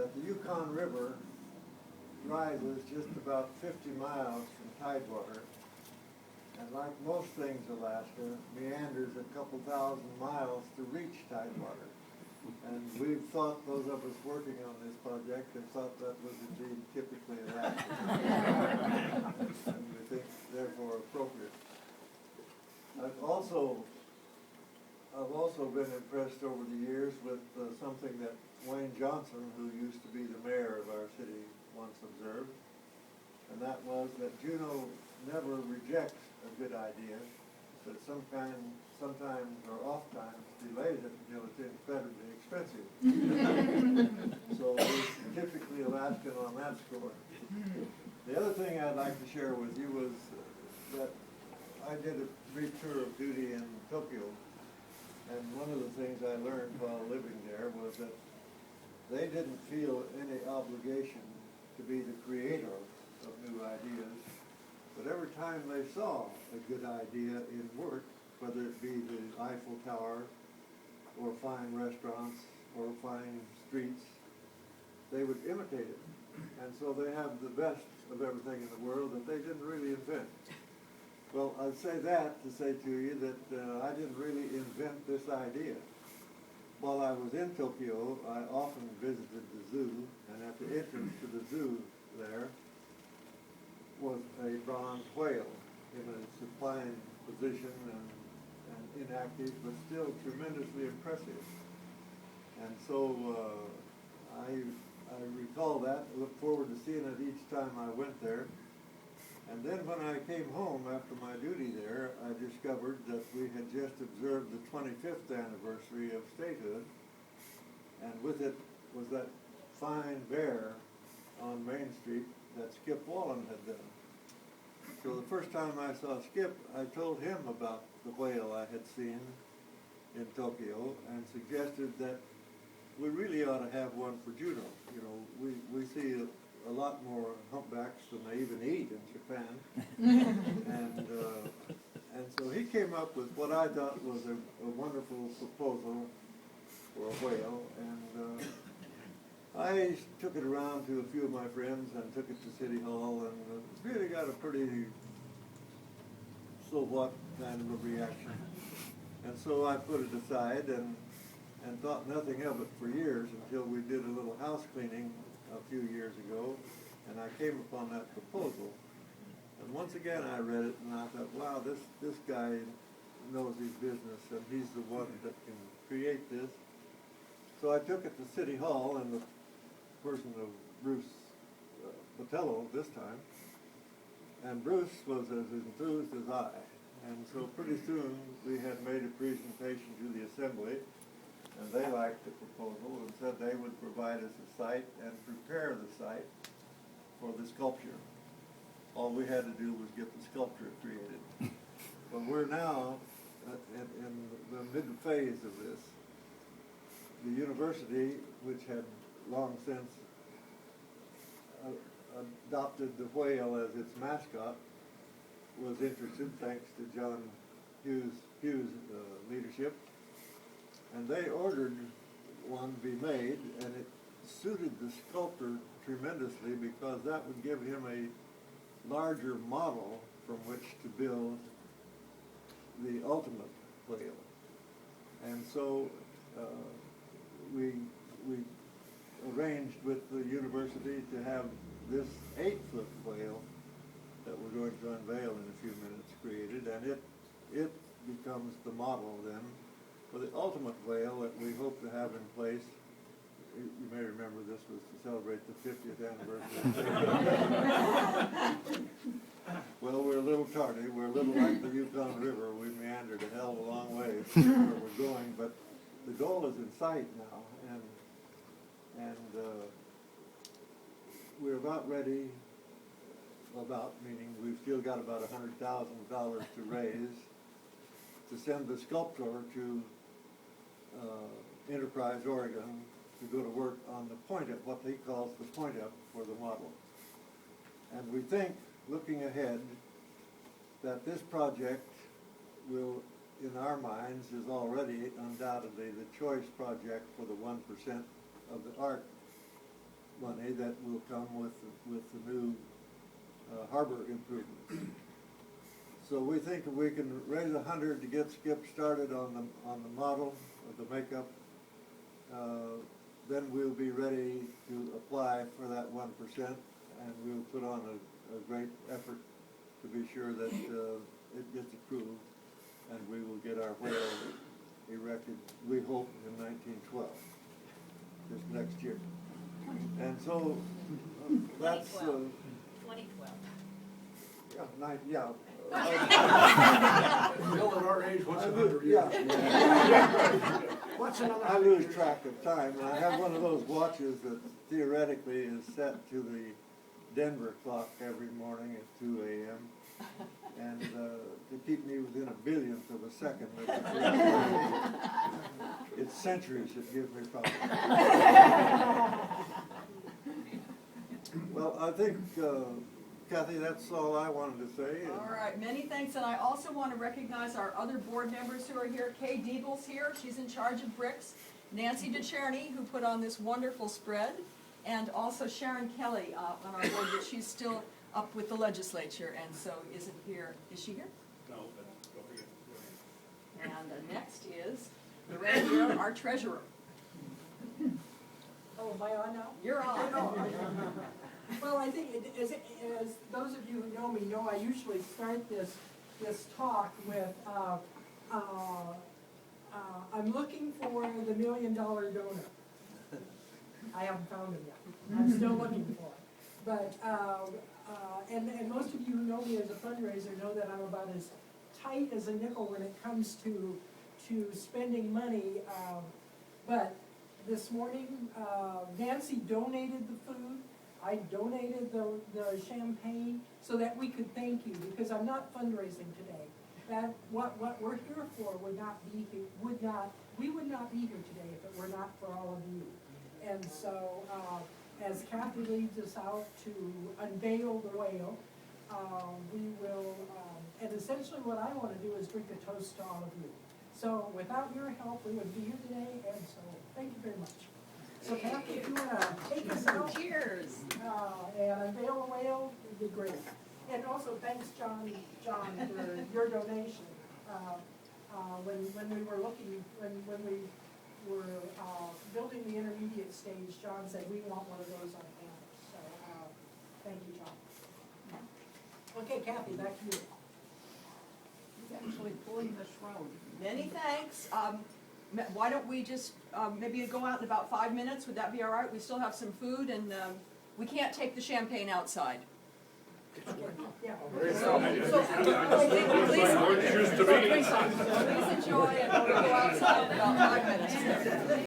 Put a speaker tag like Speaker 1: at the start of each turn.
Speaker 1: that the Yukon River rises just about 50 miles from tidewater, and like most things Alaska, meanders a couple thousand miles to reach tidewater. And we've thought, those of us working on this project, have thought that was indeed typically Alaska, and we think therefore appropriate. I've also been impressed over the years with something that Wayne Johnson, who used to be the mayor of our city, once observed, and that was that Juneau never rejects a good idea, but sometimes or oftentimes delays it until it's incredibly expensive. So we're typically Alaskan on that score. The other thing I'd like to share with you was that I did a brief tour of duty in Tokyo, and one of the things I learned while living there was that they didn't feel any obligation to be the creator of new ideas, but every time they saw a good idea in work, whether it be the Eiffel Tower or fine restaurants or fine streets, they would imitate it. And so they have the best of everything in the world that they didn't really invent. Well, I'd say that to say to you that I didn't really invent this idea. While I was in Tokyo, I often visited the zoo, and at the entrance to the zoo there was a bronze whale in a supine position and inactive, but still tremendously impressive. And so I recall that, look forward to seeing it each time I went there. And then when I came home after my duty there, I discovered that we had just observed the 25th anniversary of statehood, and with it was that fine bear on Main Street that Skip Wallen had done. So the first time I saw Skip, I told him about the whale I had seen in Tokyo and suggested that we really ought to have one for Juneau. You know, we see a lot more humpbacks than they even eat in Japan. And so he came up with what I thought was a wonderful proposal for a whale, and I took it around to a few of my friends and took it to City Hall, and really got a pretty so what kind of a reaction. And so I put it aside and thought nothing of it for years until we did a little house cleaning a few years ago, and I came upon that proposal. And once again I read it, and I thought, wow, this guy knows his business, and he's the one that can create this. So I took it to City Hall in the person of Bruce Botello this time, and Bruce was as enthused as I. And so pretty soon we had made a presentation to the Assembly, and they liked the proposal and said they would provide us a site and prepare the site for the sculpture. All we had to do was get the sculpture created. But we're now in the mid-phase of this. The university, which had long since adopted the whale as its mascot, was interested, thanks to John Hughes' leadership. And they ordered one be made, and it suited the sculptor tremendously because that would give him a larger model from which to build the ultimate whale. And so we arranged with the university to have this 8-foot whale that we're going to unveil in a few minutes created, and it becomes the model then for the ultimate whale that we hope to have in place. You may remember this was to celebrate the 50th anniversary. Well, we're a little tardy. We're a little like the Yukon River. We meandered a hell of a long way from where we're going, but the goal is in sight now, and we're about ready. Meaning we've still got about $100,000 to raise to send the sculptor to Enterprise, Oregon, to go to work on the point-up, what he calls the point-up for the model. And we think, looking ahead, that this project will, in our minds, is already undoubtedly the choice project for the 1% of the art money that will come with the new harbor improvements. So we think if we can raise 100 to get Skip started on the model of the makeup, then we'll be ready to apply for that 1%, and we'll put on a great effort to be sure that it gets approved, and we will get our whale erected, we hope, in 1912, this next year. And so that's
Speaker 2: 2012.
Speaker 1: yeah.
Speaker 3: Bill, at our age, what's
Speaker 1: I
Speaker 3: another
Speaker 1: lose,
Speaker 3: year?
Speaker 1: yeah.
Speaker 3: What's another
Speaker 1: I
Speaker 3: 100
Speaker 1: lose
Speaker 3: years?
Speaker 1: track of time, and I have one of those watches that theoretically is set to the Denver clock every morning at 2 a.m. And to keep me within a billionth of a second, it's centuries that give me problems. Well, I think, Kathy, that's all I wanted to say.
Speaker 4: All right, many thanks, and I also want to recognize our other board members who are here. Kay Diebel's here, she's in charge of bricks. Nancy DeCherney, who put on this wonderful spread, and also Sharon Kelly on our board, but she's still up with the legislature, and so isn't here. Is she here?
Speaker 3: No, but don't forget.
Speaker 4: And next is Lorraine Bureau, our treasurer.
Speaker 5: Oh, am I on now?
Speaker 4: You're on.
Speaker 5: Well, I think, as those of you who know me know, I usually start this talk with, I'm looking for the $1 million donor. I haven't found him yet. I'm still looking for it. But, and most of you who know me as a fundraiser know that I'm about as tight as a nickel when it comes to spending money. But this morning, Nancy donated the food. I donated the champagne so that we could thank you, because I'm not fundraising today. That what we're here for would not be here, we would not be here today if it were not for all of you. And so, as Kathy leads us out to unveil the whale, we will, and essentially what I want to do is drink a toast to all of you. So without your help, we wouldn't be here today, and so thank you very much. So Kathy, if you want to take us out.
Speaker 4: Cheers.
Speaker 5: And unveil the whale, it'd be great. And also thanks, John, for your donation. When we were looking, when we were building the intermediate stage, John said, we want one of those on campus. So, thank you, John. Okay, Kathy, back to you.
Speaker 4: He's actually pulling the shroud. Many thanks. Why don't we just maybe go out in about 5 minutes? Would that be all right? We still have some food, and we can't take the champagne outside.
Speaker 5: Yeah.
Speaker 4: Please enjoy, and we'll go outside in about 5 minutes.